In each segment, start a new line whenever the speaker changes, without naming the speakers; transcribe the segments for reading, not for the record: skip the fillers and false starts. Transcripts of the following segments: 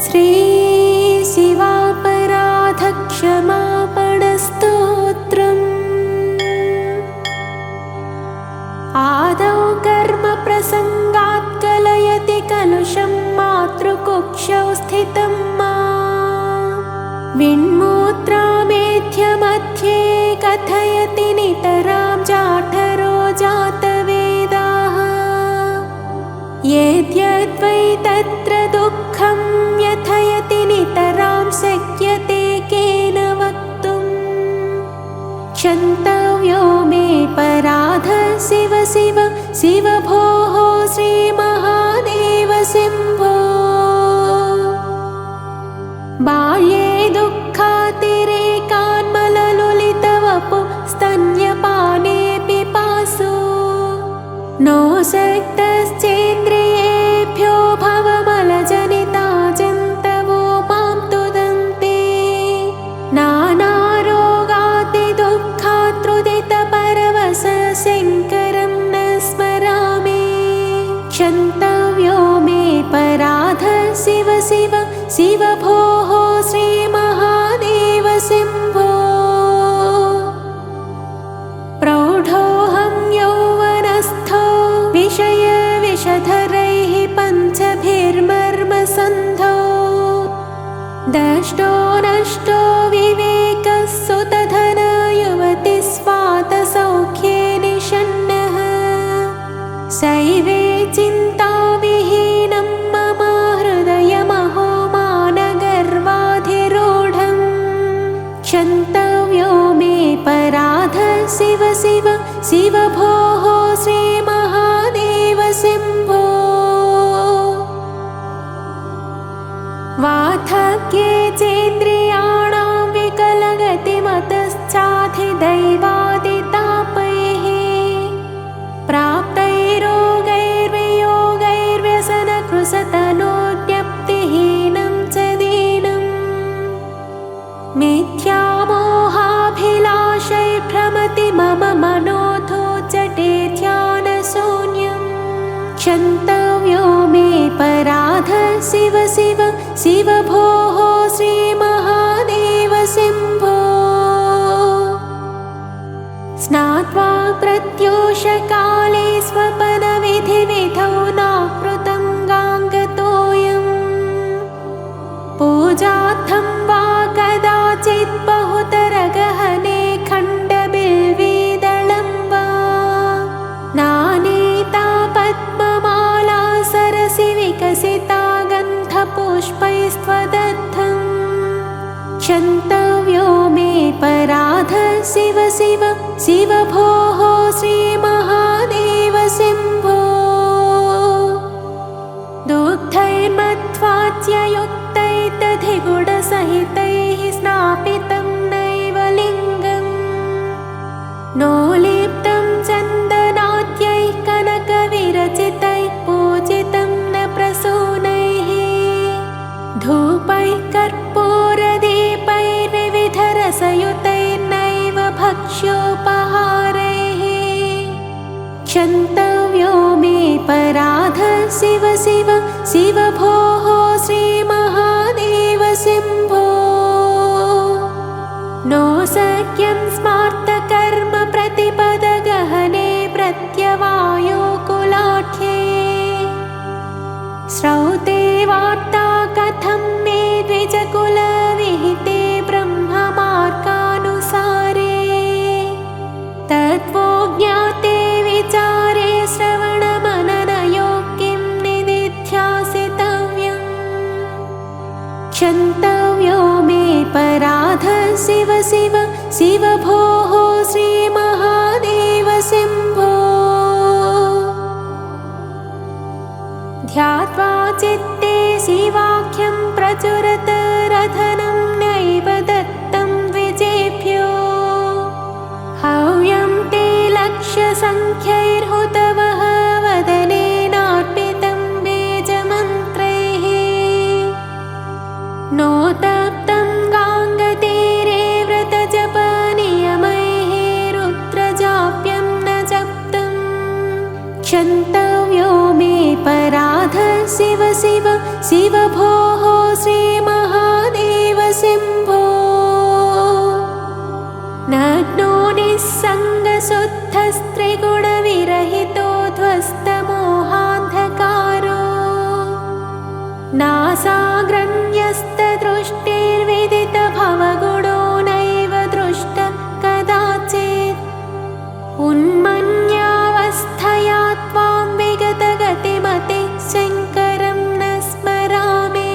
श्री शिवापराधक्षमापणस्तोत्रम्। आदौ कर्म प्रसंगात् कलयति कलुषं मातृकुक्षौ स्थितं विन्मूत्रामेध्य मध्ये कथयति नितरां जाठरो जातवेदाः। यद्यद्वै तत्र दुःखं यथयति नितरां शक्यते केन वक्तुम्। क्षन्तव्यो मे पराध शिव शिव शिव भोः श्रीमहादेव शम्भो। बाह्ये दुःखातिरेकान्मललुलितवपु स्तन्यपाने पिपासु नो शक्तश्चेन्द्रियेभ्यो भवमलजनिता जन्तवो मां तुदन्ते। नानारोगादिदुःखात्रुदितपरवशङ्करं न स्मरामि। क्षन्तव्यो मे पराध शिव शिव शिव भोः श्रीमहादेव शम्भो। प्रौढोऽहं यौवनस्थो विषयविषधरैः पञ्चभिर्मर्मसन्धौ। दष्टो नष्टो विवेकः सुतधन युवति स्वातसौख्ये निषण्णः। शैवे चिन्ताविहीनं मम हृदयमहो मानगर्वाधिरूढम्। क्षन्तव्यो मे पराध शिव शिव शिव भोः श्रीमहादेव शम्भो। वार्धक्ये चेन्द्रियाणां विकलगतिमतश्चाधिदैवादितापैः प्राप्तैरोगैर्वियोगैर्व्यसनकृशतनोज्ञप्तिहीनं च दीनम्। मिथ्यामोहाभिलाषैर्भ्रमति मम मनोऽथो जटे ध्यानशून्यम्। क्षन्तव्यो मे पराध शिव शिव शिव भोः श्रीमहादेव शम्भो। स्नात्वा प्रत्यूषकाले स्वपनविधिविधौ नाकृतं गाङ्गतोऽयम्। पूजार्थं वा कदाचित् बहुतरगहने खण्डबिल्वीदलं वा नानीता पद्ममाला सरसि विकसिता गन्धपुष्पैस्त्वदर्थम्। क्षन्तव्यो मे पराध शिव शिव शिव भोः श्रीमहादेव शम्भो। दुग्धैर्मध्वाच्ययुक्तैर्दधिगुडसहितैः स्नापितं नैव लिङ्गम्। नोलिप्तं चन्दनाद्यैः कनकविरचितैः पूजितं न प्रसूनैः। धूपैः कर्पूरदीपैर्विविधरसयुतैर्नैव भक्ष्योपहारैः। क्षन्तव्यो मे पराध शिव शिव शिव भोः श्रीमहादेव शम्भो। नो शक्यं स्मार्तकर्म प्रतिपदगहने प्रत्यवायोकुलाढ्ये। श्रौते वार्ता कथं मे द्विजकुलविहिते ब्रह्ममार्गानुसारे। तत्त्वो ज्ञाते विचारे श्रवणमननयोग्यं निदिध्यासितव्यम्। क्षन्तव्यो मे पराध शिव शिव शिव भोः श्रीमहादेव शम्भो। ध्यात्वा चित्ते शिवाख्यं प्रचुरत रथनं नैव दत्तं द्विजेभ्यो। हव्यं ते लक्षसङ्ख्यैर्हुतवः वदनेनार्पितं बीजमन्त्रैः। नोतप्तं गाङ्गतीरे व्रतजपनियमैः रुद्रजाप्यं न जप्तम्। क्षन्तव्यो मे पराध शिव शिव शिव भोः श्रीमहादेव शम्भो नग्नो निस्सङ्गशुद्धस्त्रिगुणविरहितो ध्वस्तमोहान्धकारो नासाग्रण्यस्तदृष्टिर्विदितभवगुणो नैव दृष्ट कदाचित् उन्मन्यावस्थया त्वां विगतगतिमते शङ्करं न स्मरामि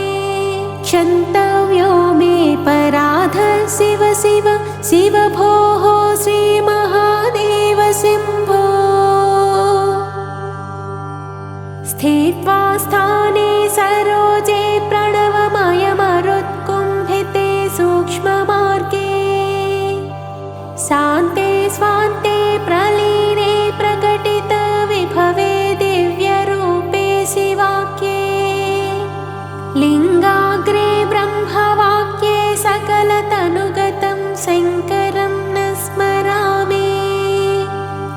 क्षन्तव्यो मे पराध शिव शिव शिव भोः श्रीमहादेव शम्भो स्थित्वा स्थाने सरोजे प्रणवमयमरुत्कुम्भिते सूक्ष्ममार्गे शान्ते स्वान्ते प्रलीने प्रकटित विभवे दिव्यरूपे शिवाख्ये लिङ्गाग्रे ब्रह्मवाक्ये सकलतनुगतं शङ्करं न स्मरामि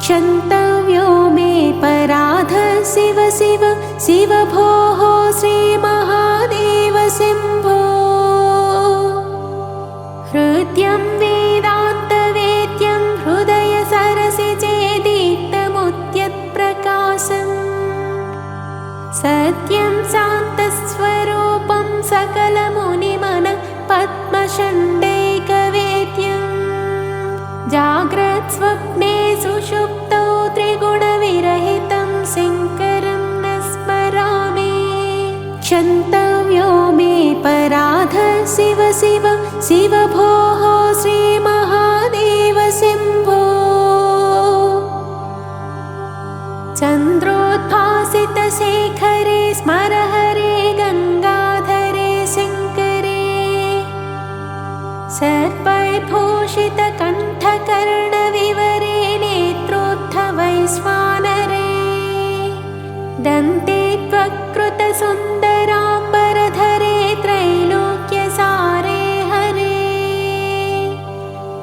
क्षन्तव्यो मे पराध शिव शिव शिव भोः श्रीमहादेव शम्भो हृद्यं वेदान्तवेद्यं हृदयसरसिजे दीप्तमुद्यत्प्रकाशम् सत्यं शान्तस्वरूपं सकलमुनिमन पद्मषण्डैकवेद्यं जाग्रत्स्वप्ने सुषुप्तौ त्रिगुणविरहितं शङ्करं न स्मरामि क्षन्तव्यो मे पराध शिव शिव शिव भोः श्रीमहादेव शम्भो चन्द्रोद्भासितशेखरे स्मर हरे गङ्गाधरे शङ्करे सर्पैर्भूषितकण्ठकर्णविवरे नेत्रोत्थवैश्वानरे दन्ते त्वक्कृतसुन्दराम्बरधरे त्रैलोक्यसारे हरे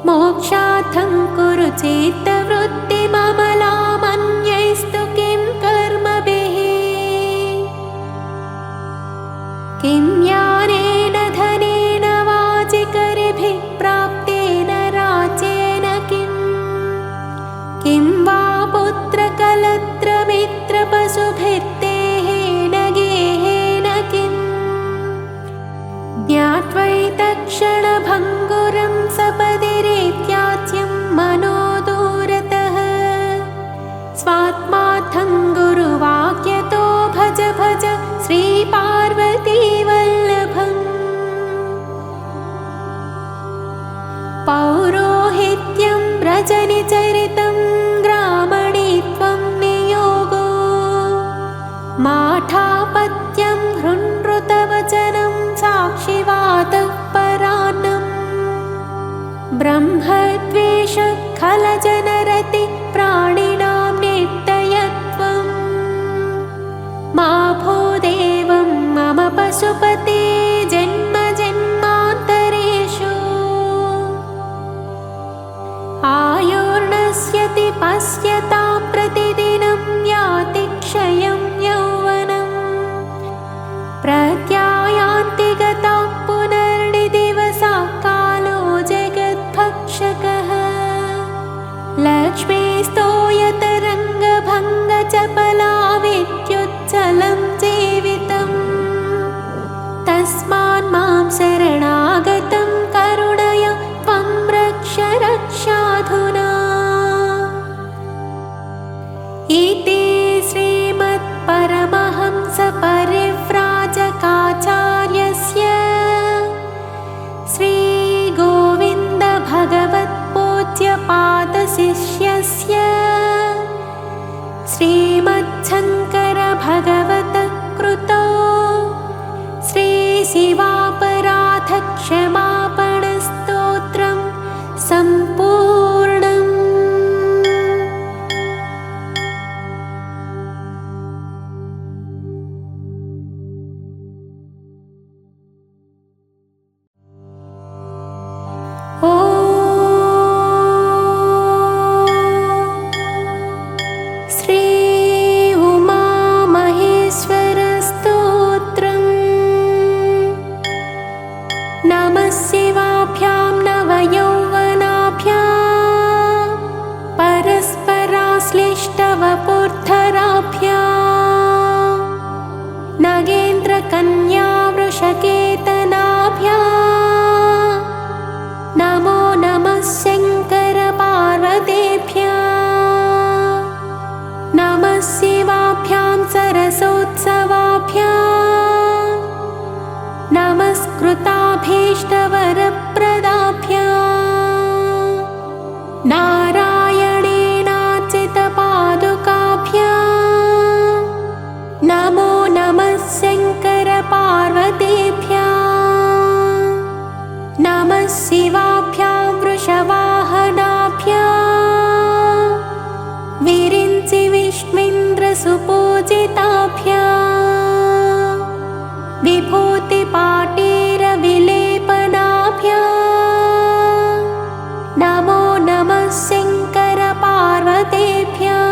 मोक्षार्थं कुरु चित्तवृत्तिममलामन्यैस्तु किं कर्मभिः किं ज्ञानेन धनेन वाचिकरिभिः प्राप्तेन राज्येन किं वा पुत्रकलत्रमित्रपशुभिर्देहेन गेहेन किं ज्ञात्वैतत्क्षणभङ्गुरं सपदिरेत्याज्यं मनो दूरतः स्वात्मार्थं गुरुवाक्यतो भज भज श्रीपार्वतीवल्लभम् पौरोहित्यं व्रजनिचरितं ग्रामणीत्वं नियोगो माठापत्यं हृन्नृतवचनं साक्षिवातः परान्नम् ब्रह्मद्वेषखलजनरति प्राणिनां नित्ययत्वम् मा भूदेवं मम पशुपते जन्म जन्मान्तरेषु आयुर्नश्यति पश्यतां प्रतिदिनं याति क्षयं यौवनं प्रत्यायान्ति गताः पुनर्निदिवसा कालो जगद्भक्षकः लक्ष्मीस्तो यतरङ्गभङ्गचपला विद्युच्चलं जीवितम् तस्मान् मां शरणागतं करुणय त्वं रक्ष रक्षाधुना विष्टवपुर्धराभ्यां नगेन्द्रकन्या वृषकेतनाभ्यां नमो नमः शङ्करपार्वतीभ्यां नमः शिवाभ्यां सरसोत्सवाभ्यां नमस्कृताभीष्टवरप्रदाभ्यां नारायणेनार्चितपादुकाभ्यां नमो नमः शङ्करपार्वतीभ्यां नमः शिवाभ्यां वृषवाहनाभ्यां विरिञ्चि विष्णुन्द्रसुपूजिताभ्यां विभूतिपाटीरविलेपनाभ्यां नमो नमः शङ्करपार्वतीभ्यां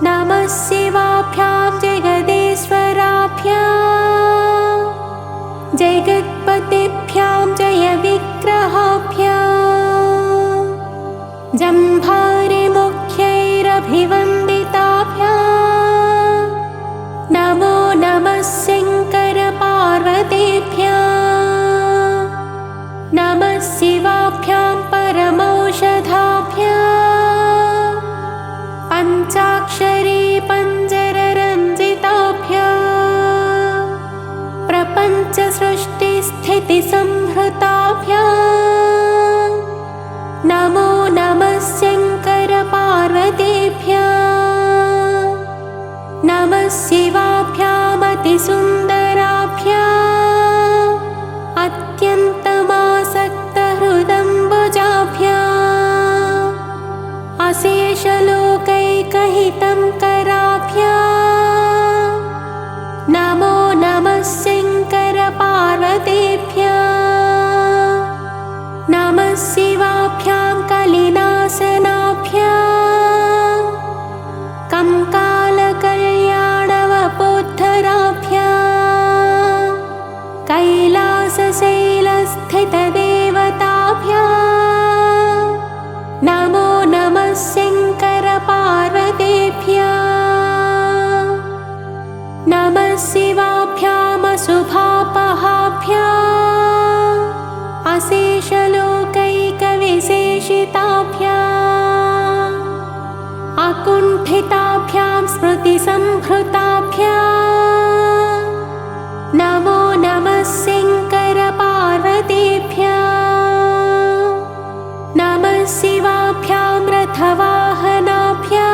नमः शिवाभ्यां जगदीश्वराभ्यां जगत्पतिभ्यां जयविग्रहाभ्यां जम्भारिमुख्यैरभिवन्दिताभ्यां नमो नमः शङ्करपार्वतीभ्यां नमः शिवाभ्यां परमौषधाभ्यां पञ्चाक्षरी पञ्जररञ्जिताभ्यां प्रपञ्चसृष्टिस्थितिसंहृताभ्यां नमो नमः शङ्करपार्वतीभ्यां नमः शिवाभ्यामतिसुन्दराभ्याम् अत्यन्तमासक्तहृदम्बुजाभ्याम् अशेषलोकैकहितं कराभ्यां नमो नमः शङ्करपार्वतीभ्यां नमः शिवाभ्यां कलिनाशनाभ्यां कंकालकल्याणवपुद्धराभ्यां कैलासशैलस्थितदेवताभ्यां नमो नमः शङ्करपार्वतीभ्यां नमः शिवाभ्यामशुभापहाभ्याम् अशेषलोकैकविशेषिताभ्याम् अकुण्ठिताभ्यां स्मृतिसंहृताभ्यां नमो नमः शङ्करपार्वतीभ्यां नमः शिवाभ्यां रथवाहनाभ्यां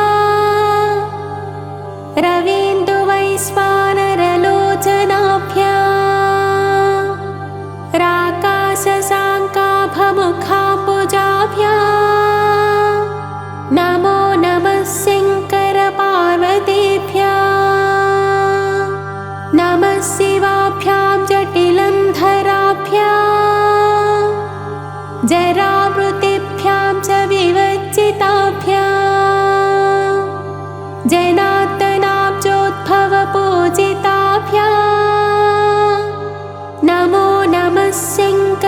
रवीन्दुवैश्वानरलोचनाभ्यां राकाशशाङ्काभमुखाम्बुजाभ्यां नमो नमः शङ्करपार्वतीभ्यां नमः शिवाभ्यां जटिलन्धराभ्यां जरावृत्तिभ्यां च विवर्जिताभ्यां जनार्दनाब्जोद्भवपूजिताभ्यां नमो नमः शङ्करपार्वतीभ्यां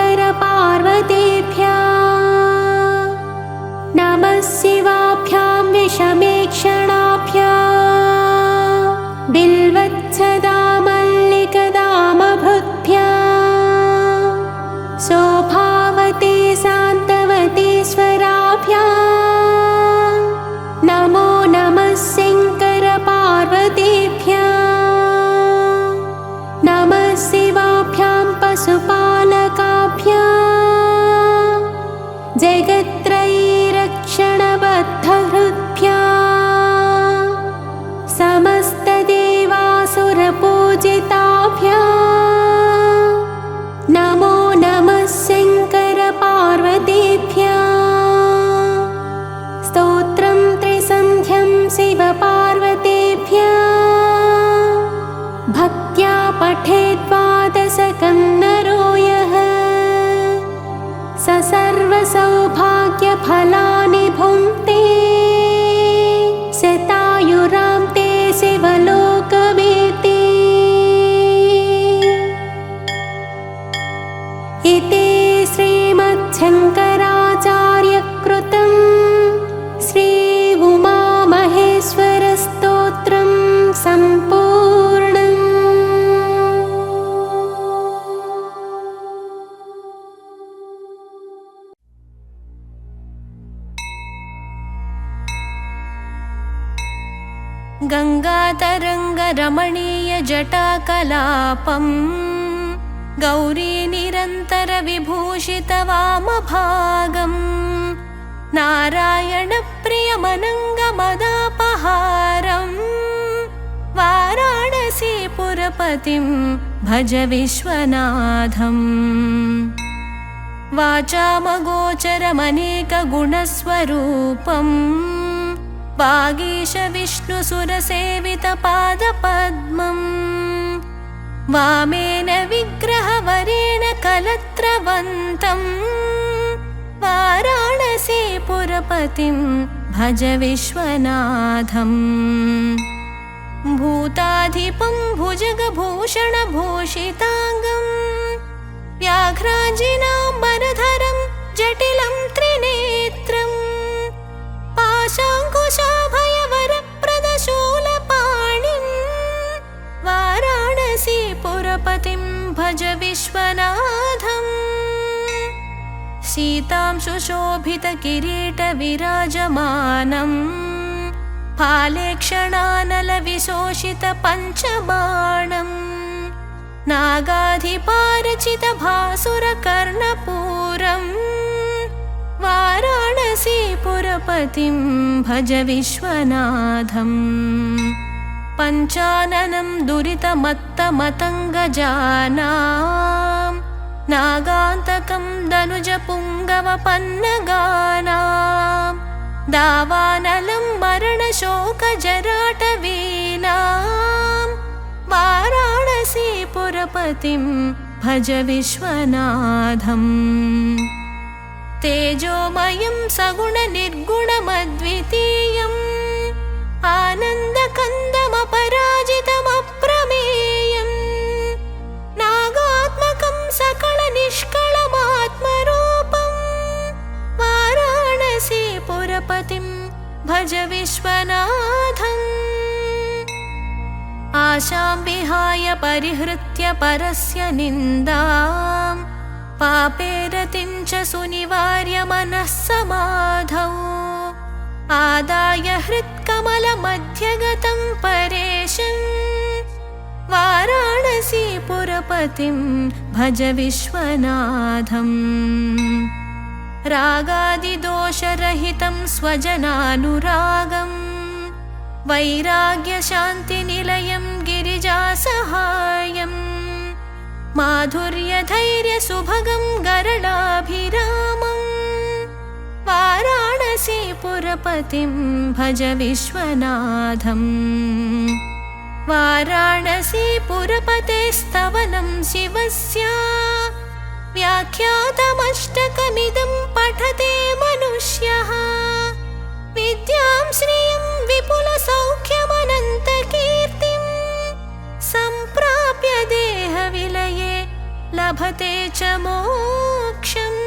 नमः शिवाभ्यां विषमेक्षणाभ्यां बिल्वच्छदामल्लिकदामभृद्भ्यां शोभावती शान्तवतीश्वराभ्यां नमो नमः शङ्करपार्वतीभ्यां नमः शिवाभ्यां पशुपालकाभ्यां जगत्त्रयीरक्षणबद्धहृद्भ्यां समस्तदेवासुरपूजिताभ्यां नमो नमः शङ्करपार्वतीभ्यां स्तोत्रं त्रिसन्ध्यं शिवपार्वतीभ्यां भक्त्या पठेद्वादशकं नरो यः स सर्वसौभाग्यफलानि भुङ्क्ते शतायुरां ते शिवलोकवेति इति श्रीमच्छङ्कराचार्यकृतं गङ्गातरङ्गरमणीयजटाकलापम् गौरीनिरन्तरविभूषितवामभागम् नारायणप्रियमनङ्गमदापहारम् वाराणसीपुरपतिं भज विश्वनाथम् वाचामगोचरमनेकगुणस्वरूपम् वागीशविष्णुसुरसेवितपादपद्मम् वामेन विग्रहवरेण कलत्रवन्तम् वाराणसीपुरपतिं भज विश्वनाथम् भूताधिपं भुजगभूषणभूषिताङ्गम् व्याघ्राजिनाम्बरधरं जटिलं त्रिनेत्रम् पाशाङ्कुशाभयवरप्रदशूलपाणिं वाराणसीपुरपतिं भज विश्वनाथम् सीतांशुशोभितकिरीटविराजमानम् फालेक्षणानलविशोषितपञ्चबाणम् नागाधिपारचितभासुरकर्णपूरम् वाराणसीपुरपतिं भज विश्वनाथम् पञ्चाननं दुरितमत्तमतङ्गजानां नागान्तकं दनुजपुङ्गवपन्नगानां दावानलं मरणशोकजराटवीनां वाराणसीपुरपतिं भज विश्वनाथम् तेजोमयं सगुणनिर्गुणमद्वितीयम् आनन्दकन्दमपराजितमप्रमेयम् नागात्मकं सकलनिष्कळमात्मरूपम् वाराणसीपुरपतिं भज विश्वनाथम् आशां विहाय परिहृत्य परस्य निन्दां पापे रतिं च सुनिवार्य मनः समाधौ आदाय हृत्कमलमध्यगतं परेशं वाराणसीपुरपतिं भज विश्वनाथम् रागादिदोषरहितं स्वजनानुरागम् वैराग्यशान्तिनिलयं गिरिजासहायम् माधुर्यधैर्यसुभगं गरलाभिरामम् वाराणसीपुरपतिं भज विश्वनाथम् वाराणसीपुरपतेस्तवनं शिवस्य व्याख्यातमष्टकमिदं पठते मनुष्यः विद्यां श्रियं विपुलसौख्यमनन्तकीर्तिं सम्प्राप्य देहविलये लभते च मोक्षम्।